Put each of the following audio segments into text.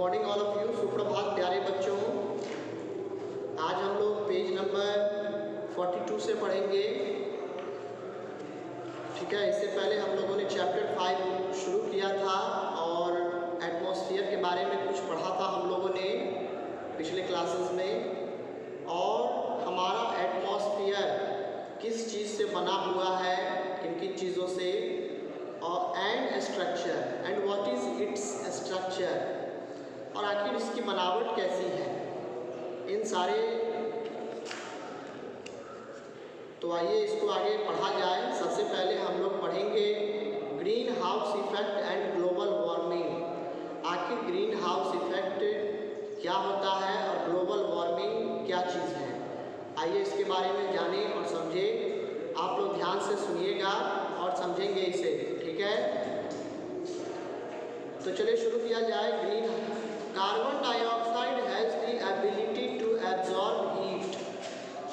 Morning all of you, सुप्रभात प्यारे बच्चों। आज हम लोग पेज नंबर 42 से पढ़ेंगे। ठीक है, इससे पहले हम लोगों ने चैप्टर 5 शुरू किया था और एटमॉस्फेयर के बारे में कुछ पढ़ा था हम लोगों ने पिछले क्लासेस में। और हमारा एटमॉस्फेयर किस चीज़ से बना हुआ है, किन किन चीज़ों से, और and structure and what is its structure, और आखिर इसकी बनावट कैसी है, इन सारे। तो आइए इसको आगे पढ़ा जाए। सबसे पहले हम लोग पढ़ेंगे green house effect and global warming. आखिर ग्रीन हाउस इफेक्ट क्या होता है और ग्लोबल वार्मिंग क्या चीज़ है। आइए इसके बारे में जानें और समझें। आप लोग ध्यान से सुनिएगा और समझेंगे इसे। ठीक है, तो चलिए शुरू किया जाए। Green carbon dioxide has the ability to absorb heat.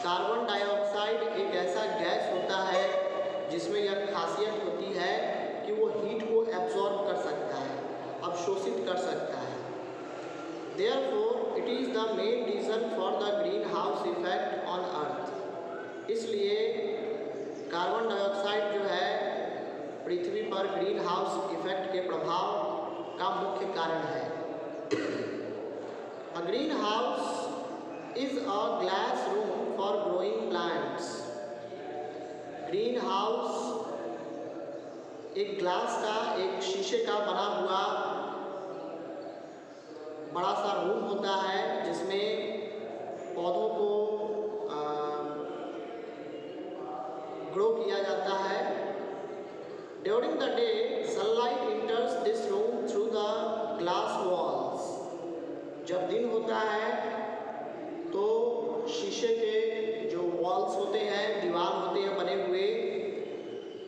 Carbon dioxide एक ऐसा गैस होता है जिसमें यह खासियत होती है कि वो हीट को एब्जॉर्ब कर सकता है, अवशोषित कर सकता है। Therefore, it is the main reason for the greenhouse effect on Earth। इसलिए कार्बन डाइऑक्साइड जो है पृथ्वी पर ग्रीन हाउस इफेक्ट के प्रभाव का मुख्य कारण है। A greenhouse is a glass room for growing plants। Green house एक ग्लास का, एक शीशे का बना हुआ बड़ा सा रूम होता है जिसमें पौधों को ग्रो किया जाता है। During the day sunlight इंटर्स this room through the glass walls. जब दिन होता है तो शीशे के जो वॉल्स होते हैं, दीवार होते हैं बने हुए,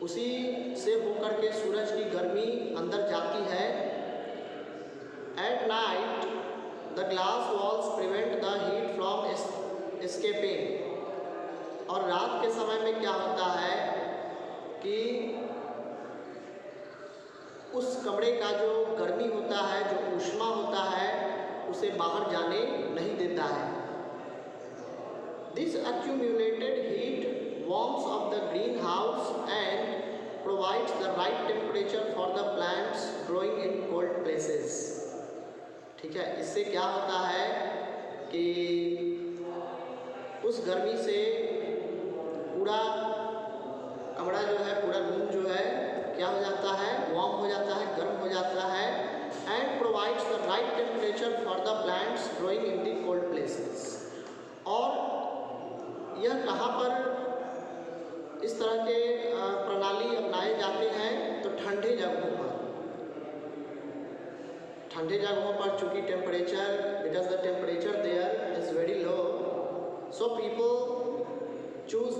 उसी से होकर के सूरज की गर्मी अंदर जाती है। At night the glass walls prevent the heat from escaping. और रात के समय में क्या होता है कि उस कमरे का जो गर्मी होता है, जो ऊष्मा होता है, उसे बाहर जाने नहीं देता है। This accumulated heat warms up the greenhouse and provides the right temperature for the plants growing in cold places। ठीक है, इससे क्या होता है कि उस गर्मी से पूरा कमरा जो है, पूरा रूम जो है क्या हो जाता है, वार्म हो जाता है, गर्म हो जाता है। And provides the right temperature for the plants growing in the cold places. और यह कहाँ पर इस तरह के प्रणाली अपनाए जाते हैं, तो ठंडे जगहों पर। ठंडे जगहों पर चूँकि temperature, because the temperature there is very low, so people choose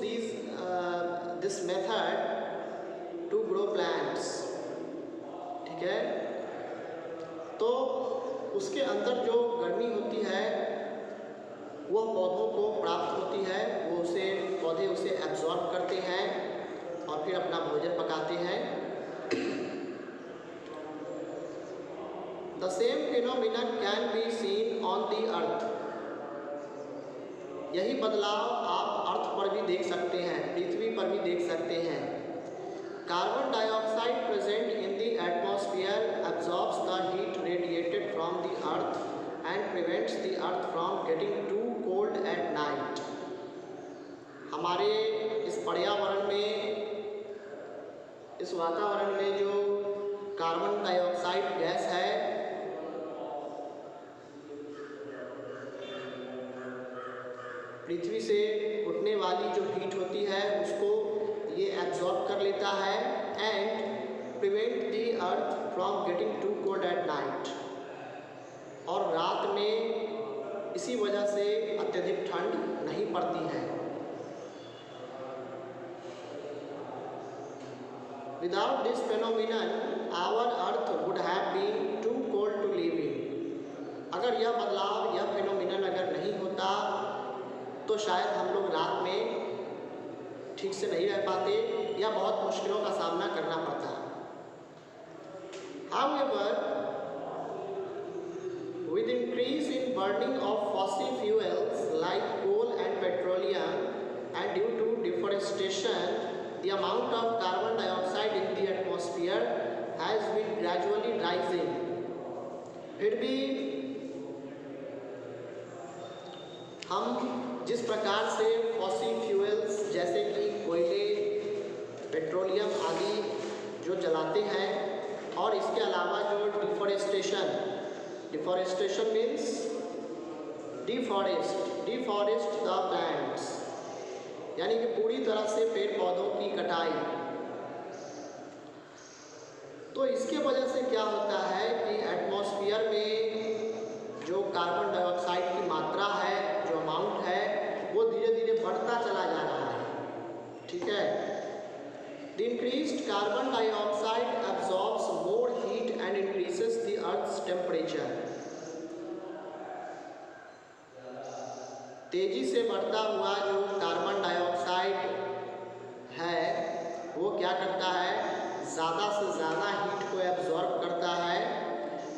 this method to grow plants. ठीक है, तो उसके अंदर जो गर्मी होती है वह पौधों को प्राप्त होती है, पौधे उसे एब्जॉर्ब करते हैं और फिर अपना भोजन पकाते हैं। The same phenomenon can be seen on the earth. यही बदलाव आप अर्थ पर भी देख सकते हैं, पृथ्वी पर भी देख सकते हैं। Carbon dioxide present in the atmosphere absorbs the heat radiated from the earth and prevents the earth from getting too cold at night. हमारे इस पर्यावरण में, इस वातावरण में जो कार्बन डाइऑक्साइड गैस है, पृथ्वी से उठने वाली जो हीट होती है उसको ये एब्जॉर्ब कर लेता है and prevent the earth from getting too cold at night. और रात में इसी वजह से अत्यधिक ठंड नहीं पड़ती है। Without this phenomenon our earth would have been too cold to live in. अगर यह बदलाव, यह फेनोमिनन अगर नहीं होता तो शायद हम लोग रात में ठीक से नहीं रह पाते या बहुत मुश्किलों का सामना करना पड़ता। However, burning of fossil fuels like coal and petroleum and due to deforestation, the amount of carbon dioxide in the atmosphere has been gradually rising. फिर भी हम जिस प्रकार से फॉसिल फ्यूल्स जैसे कि कोयले, पेट्रोलियम आदि जो जलाते हैं और इसके अलावा जो deforestation means deforest the plants, यानी कि पूरी तरह से पेड़ पौधों की कटाई। तो इसके वजह से क्या होता है कि एटमॉस्फेयर में जो कार्बन डाइऑक्साइड की मात्रा है, जो अमाउंट है, वो धीरे धीरे बढ़ता चला जा रहा है। ठीक है। The increased carbon dioxide absorbs more heat and increases the Earth's temperature. तेजी से बढ़ता हुआ जो कार्बन डाइऑक्साइड है वो क्या करता है, ज़्यादा से ज़्यादा हीट को एब्जॉर्ब करता है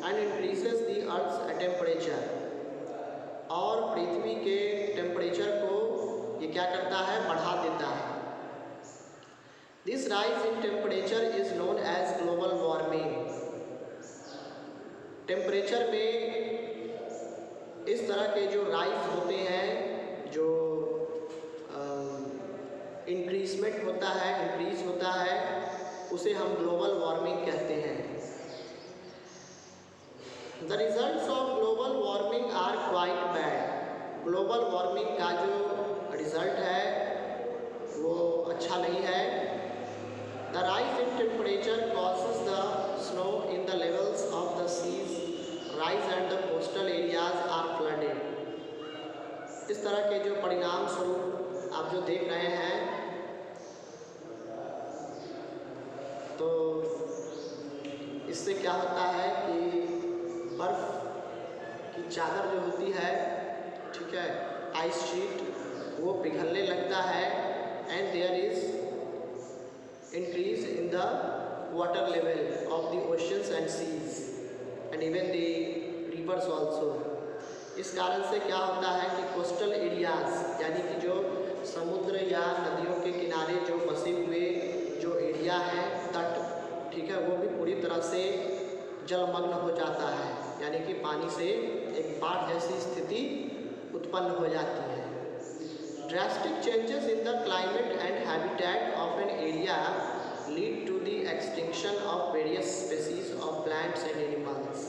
and increases the earth's temperature, और पृथ्वी के टेम्परेचर को ये क्या करता है, बढ़ा देता है। This rise in temperature is known as global warming. Temperature में इस तरह के जो राइज होते हैं, जो इंक्रीज होता है, उसे हम ग्लोबल वार्मिंग कहते हैं। The results of global warming are quite bad. Global warming का जो रिजल्ट है वो अच्छा नहीं है। The rise in temperature causes the snow in the levels of the seas rise and the coastal areas are flooded. इस तरह के जो परिणाम स्वरूप आप जो देख रहे हैं, तो इससे क्या होता है कि बर्फ़ की चादर जो होती है, ठीक है, आइस शीट, वो पिघलने लगता है and there is increase in the water level of the oceans and seas and even the rivers also. इस कारण से क्या होता है कि कोस्टल एरियाज, यानी कि जो समुद्र या नदियों के किनारे जो बसे हुए जो एरिया है, तट, ठीक है, वो भी पूरी तरह से जलमग्न हो जाता है, यानी कि पानी से एक बाढ़ जैसी स्थिति उत्पन्न हो जाती है। Drastic changes in the climate and habitat of an area lead to the extinction of various species of plants and animals.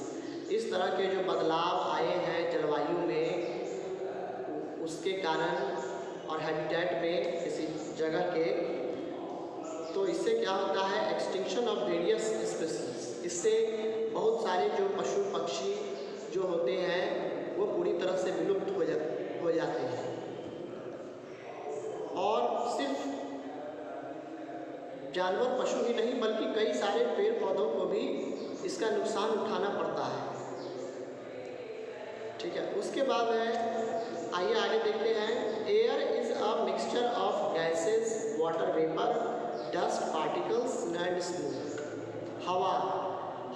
इस तरह के जो बदलाव आए हैं जलवायु में, उसके कारण और हैबिटेट में किसी जगह के, तो इससे क्या होता है, एक्सटिंक्शन ऑफ वेरियस स्पीसीज। इससे बहुत सारे जो पशु पक्षी जो होते हैं वो पूरी तरह से विलुप्त हो जाते हैं, और सिर्फ जानवर पशु ही नहीं बल्कि कई सारे पेड़ पौधों को भी इसका नुकसान उठाना पड़ता है। ठीक है। उसके बाद है, आइए आगे देखते हैं। Air is a mixture of gases, water vapour, dust particles and smoke.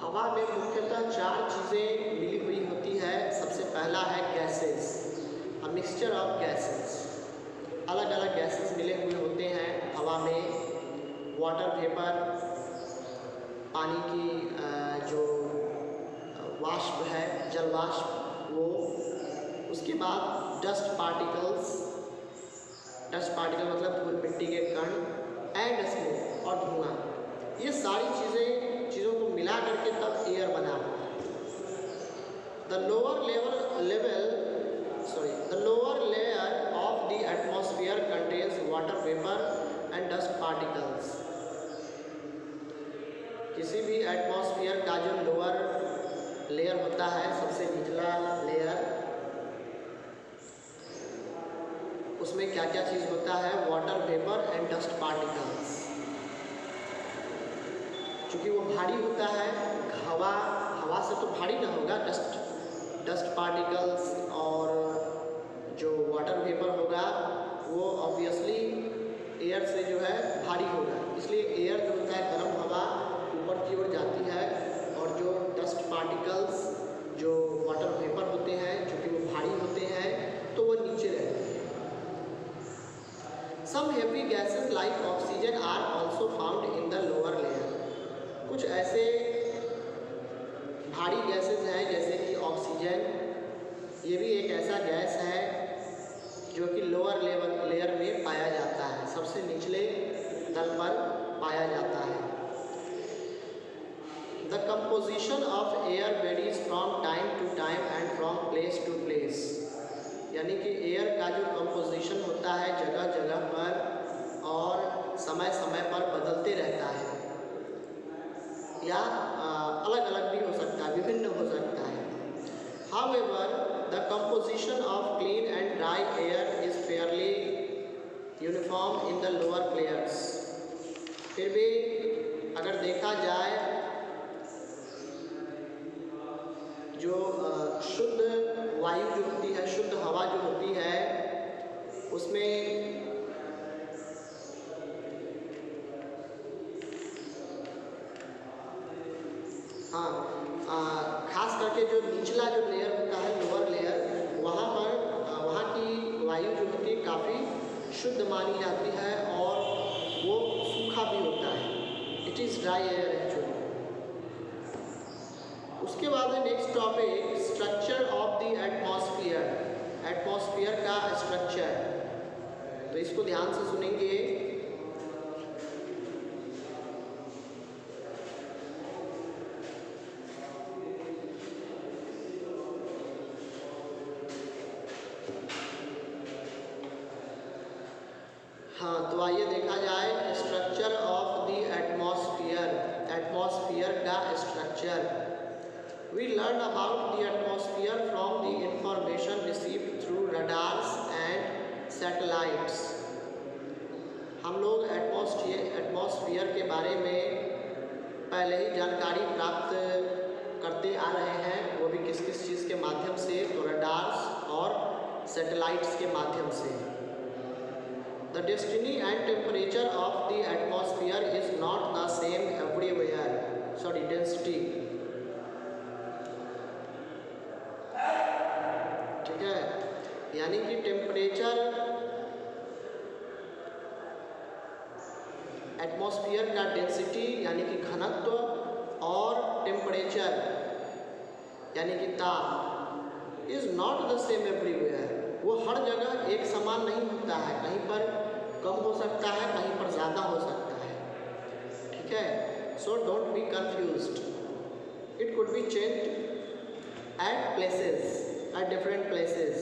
हवा में मुख्यतः 4 चीज़ें मिली हुई होती है। सबसे पहला है gases, a mixture of gases. अलग अलग गैसेस मिले हुए होते हैं हवा में। वाटर वेपर, पानी की जो वाष्प है, जल वाष्प, वो। उसके बाद डस्ट पार्टिकल मतलब मिट्टी के कण, एंड स्मोक, और धुआं। ये सारी चीज़ों को मिला करके तब एयर बना हुआ है। The lower layer of the atmosphere contains water vapour and dust particles. किसी भी एटमॉस्फेयर का जो लोअर लेयर होता है, सबसे निचला लेयर, उसमें क्या क्या चीज़ होता है, water vapour and dust particles. क्योंकि वो भारी होता है, हवा से तो भारी ना होगा, डस्ट पार्टिकल्स और जो वाटर वेपर होगा वो ऑब्वियसली एयर से जो है भारी होगा। इसलिए एयर जो होता है, गर्म हवा ऊपर की ओर जाती है, और जो डस्ट पार्टिकल्स जो वाटर वेपर होते हैं, चूँकि वो भारी होते हैं तो वो नीचे रहते हैं। Some heavy gases like oxygen are also found in the lower layer. कुछ ऐसे भारी गैसेस हैं जैसे कि ऑक्सीजन, ये भी एक ऐसा गैस है जो कि लोअर लेयर में पाया जाता है, सबसे निचले तल पर पाया जाता है। The composition of air varies from time to time and from place to place, यानी कि एयर का जो कंपोजिशन होता है जगह जगह पर और समय समय पर बदलते रहता है, या अलग अलग भी हो सकता है, विभिन्न हो सकता है। However, the composition of clean and dry air is fairly uniform in the lower layers. फिर भी अगर देखा जाए जो शुद्ध वायु जो होती है, शुद्ध हवा जो होती है, उसमें खास करके जो निचला जो लेयर होता है, लोअर लेयर, वहाँ पर वहाँ की वायु जो होती है काफ़ी शुद्ध मानी जाती है और वो सूखा भी होता है। It is dry air actually. उसके बाद है next topic, structure of the atmosphere. Atmosphere का स्ट्रक्चर, तो इसको ध्यान से सुनेंगे। हाँ, तो आइए देखा जाए structure of the atmosphere. Atmosphere का structure. We learn about the atmosphere from the information received through radars and satellites. हम लोग एटमॉस्फेयर के बारे में पहले ही जानकारी प्राप्त करते आ रहे हैं, वो भी किस किस चीज़ के माध्यम से, तो रडार्स और सैटेलाइट्स के माध्यम से। The density and temperature of the atmosphere is not the same everywhere. Sorry, density. ठीक है, यानी कि टेम्परेचर, एटमॉस्फेयर का डेंसिटी यानी कि घनत्व और टेम्परेचर यानी कि ताप is not the same everywhere. वो हर जगह एक समान नहीं होता है, कहीं पर कम हो सकता है, कहीं पर ज़्यादा हो सकता है। ठीक है, so don't be confused. It could be changed at places, at different places.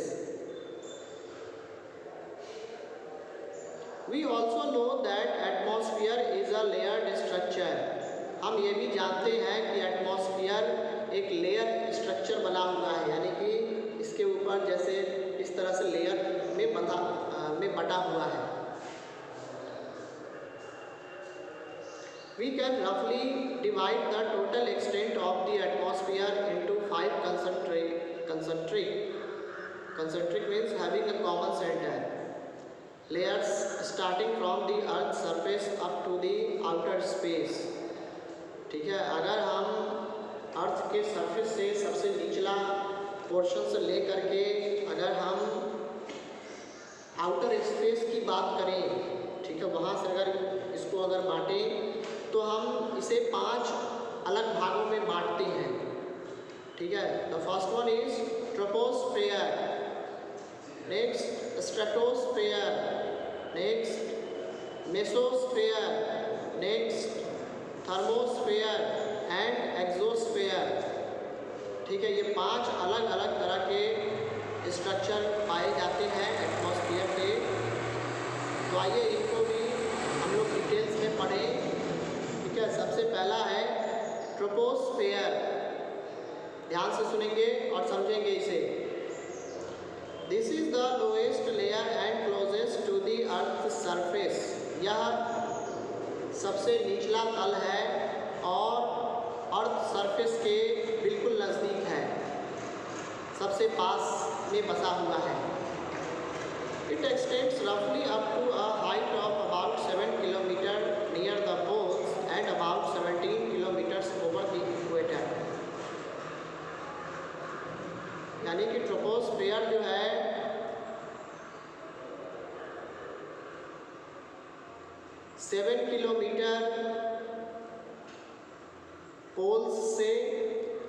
We also know that atmosphere is a layered structure. हम ये भी जानते हैं कि एटमॉस्फेयर एक लेयर स्ट्रक्चर बना हुआ है, यानी कि इसके ऊपर जैसे इस तरह से लेयर में बटा हुआ है। We can roughly divide the total extent of the atmosphere into 5 concentric means having a common center layers starting from the earth's surface up to the outer space। ठीक है, अगर हम अर्थ के सरफेस से सबसे निचला पोर्शन से लेकर के अगर हम आउटर स्पेस की बात करें, ठीक है, वहाँ से अगर इसको अगर बांटें तो हम इसे 5 अलग भागों में बांटते हैं। ठीक है, the first one is troposphere, next stratosphere, next mesosphere, next thermosphere and exosphere. ठीक है, ये 5 अलग अलग तरह के स्ट्रक्चर पाए जाते हैं एटमॉस्फेयर के। तो आइए इनको भी हम लोग डिटेल्स में पढ़ें। ठीक है, सबसे पहला है ट्रोपोस्फेयर। ध्यान से सुनेंगे और समझेंगे इसे। This is the lowest layer and closest to the earth surface. यह सबसे निचला तल है और अर्थ सरफेस के बिल्कुल नज़दीक है, सबसे पास में बसा हुआ है। इट एक्सटेंड्स रफली up to a height of about 7 kilometre near the poles and about 17 kilometres over the equator. 7 kilometre poles से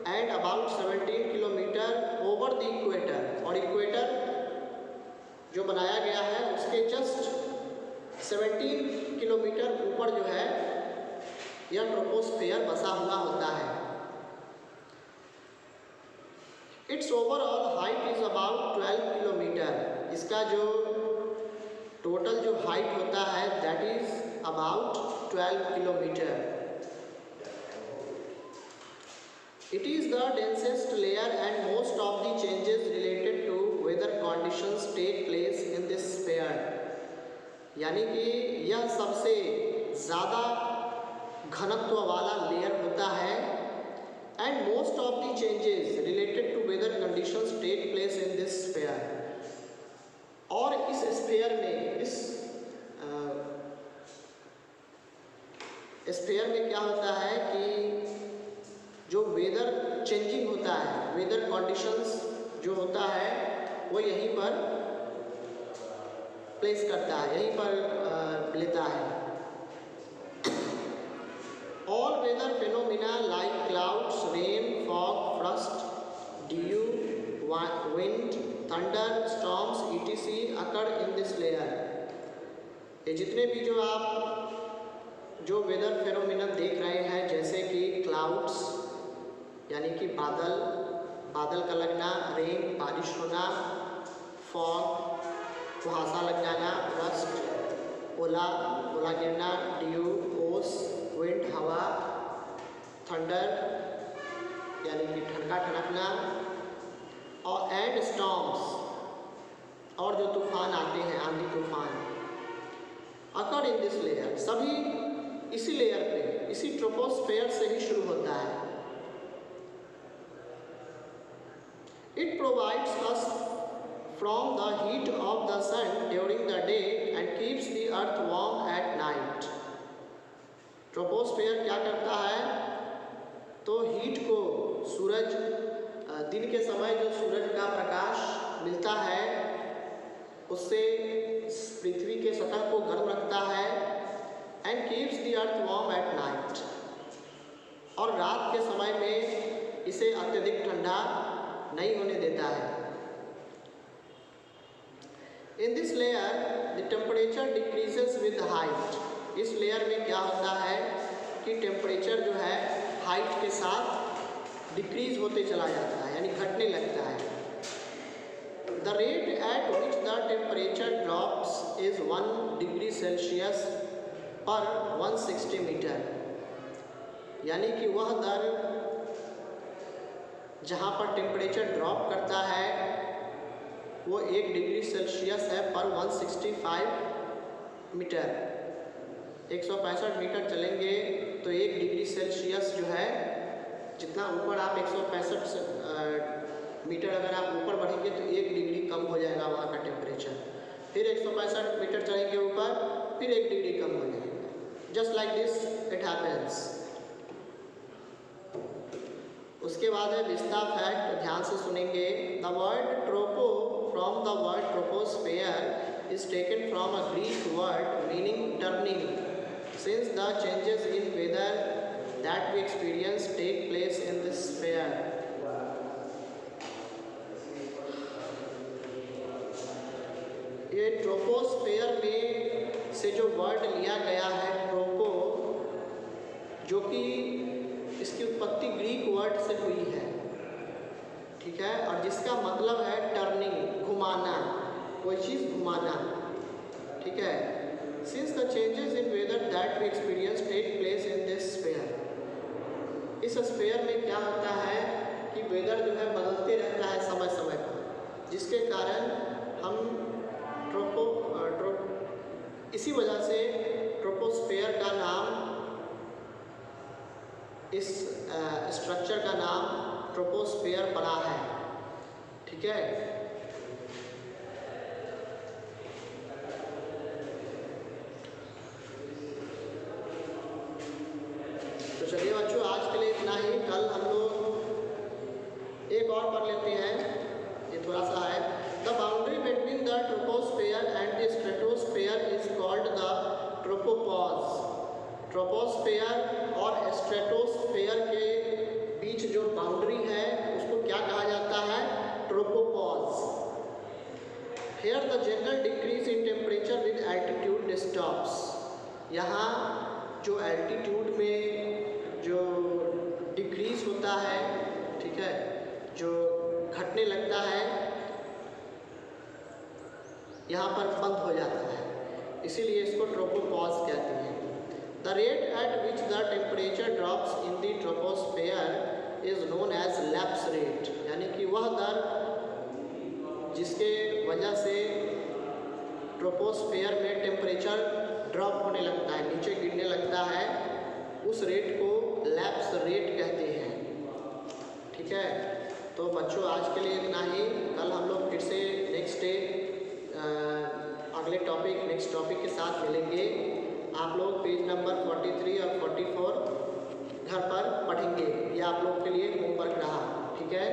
and about 17 kilometre over the equator, और इक्वेटर जो बनाया गया है उसके जस्ट 17 किलोमीटर ऊपर जो है यह ट्रोपोस्फेयर बसा हुआ होता है। It's overall height is about 12 kilometre. इसका जो टोटल जो हाइट होता है that is about 12 kilometre. It is the densest layer and most of the changes related to weather conditions take place in this sphere। यानी कि यह सबसे ज़्यादा घनत्व वाला लेयर होता है। and most of the changes related to weather conditions take place in this sphere। और इस स्फीयर में, इस स्फीयर में क्या होता है कि जो वेदर चेंजिंग होता है, वेदर कंडीशंस जो होता है वो यहीं पर प्लेस करता है, यहीं पर लेता है। All weather phenomena like clouds, rain, fog, frost, dew, wind, thunder, storms etc occur in this layer. ये जितने भी जो आप जो वेदर फेनोमिना देख रहे हैं, जैसे कि क्लाउड्स यानी कि बादल का लगना, रेन बारिश होना, फॉग कुहासा लग जाना, रस्ट ओला गिरना, ड्यू ओस, विंड हवा, थंडर यानी कि ठनका ठनकना, और एंड स्टॉर्म्स और जो तूफान आते हैं, आंधी तूफान, अकर इन दिस लेयर, सभी इसी लेयर पे, इसी ट्रोपोस्फेयर से ही शुरू होता है। It provides us from the heat of the sun during the day and keeps the earth warm at night। Troposphere क्या करता है, तो हीट को, सूरज दिन के समय जो सूरज का प्रकाश मिलता है उससे पृथ्वी के सतह को गर्म रखता है। And keeps the earth warm eight night, और रात के समय में इसे अत्यधिक ठंडा नहीं होने देता है। इन this layer the temperature decreases with height. इस लेयर में क्या होता है कि टेम्परेचर जो है हाइट के साथ डिक्रीज होते चला जाता है, यानी घटने लगता है। The rate at which the temperature drops is 1 degree Celsius पर 160 मीटर। यानी कि वह दर जहाँ पर टेम्परेचर ड्रॉप करता है वो 1 डिग्री सेल्सियस है पर 165 मीटर। 165 मीटर चलेंगे तो 1 डिग्री सेल्सियस जो है, जितना ऊपर आप 165 मीटर अगर आप ऊपर बढ़ेंगे तो 1 डिग्री कम हो जाएगा वहाँ का टेम्परेचर। फिर 165 मीटर चलेंगे ऊपर, फिर 1 डिग्री कम हो जाएगा। Just like this it happens. उसके बाद है विस्ता फैक्ट, ध्यान से सुनेंगे। The word tropo from the word troposphere is taken from a Greek word meaning turning, since the changes in weather that we experience take place in this sphere. ये troposphere में से जो वर्ड लिया गया है ट्रोपो, जो कि इसकी उत्पत्ति ग्रीक वर्ड से हुई है, ठीक है, और जिसका मतलब है टर्निंग, घुमाना, कोई चीज़ घुमाना, ठीक है। Since the changes in weather that we experience take place in this sphere. इस स्फीयर में क्या होता है कि वेदर जो है बदलते रहता है समय समय पर, जिसके कारण हम इसी वजह से ट्रोपोस्फेयर का नाम, इस स्ट्रक्चर का नाम ट्रोपोस्फेयर पड़ा है, ठीक है। तो चलिए बच्चों, आज के लिए इतना ही। कल हम लोग एक और पढ़ लेते हैं, ये थोड़ा सा है। The boundary between the troposphere and the stratosphere is called the tropopause. Troposphere और स्ट्रेटोस्फेयर के बीच जो बाउंड्री है उसको क्या कहा जाता है? Tropopause. Here the general decrease in temperature with altitude stops। यहाँ जो एल्टीट्यूड में जो डिक्रीज होता है, ठीक है, जो घटने लगता है, यहाँ पर बंद हो जाता है, इसीलिए इसको ट्रोपोपॉज कहते हैं। The rate at which the temperature drops in the troposphere is known as lapse rate, यानी कि वह दर जिसके वजह से ट्रोपोस्फेयर में टेम्परेचर ड्रॉप होने लगता है, नीचे गिरने लगता है, उस रेट को लैप्स रेट कहते हैं। ठीक है, तो बच्चों आज के लिए इतना ही। कल हम लोग फिर से नेक्स्ट डे अगले टॉपिक नेक्स्ट टॉपिक के साथ मिलेंगे। आप लोग पेज नंबर 43 और 44 घर पर पढ़ेंगे, ये आप लोग के लिए होमवर्क रहा। ठीक है,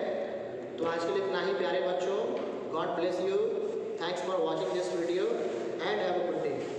तो आज के लिए इतना ही प्यारे बच्चों। God bless you. Thanks for watching this video and have a good day.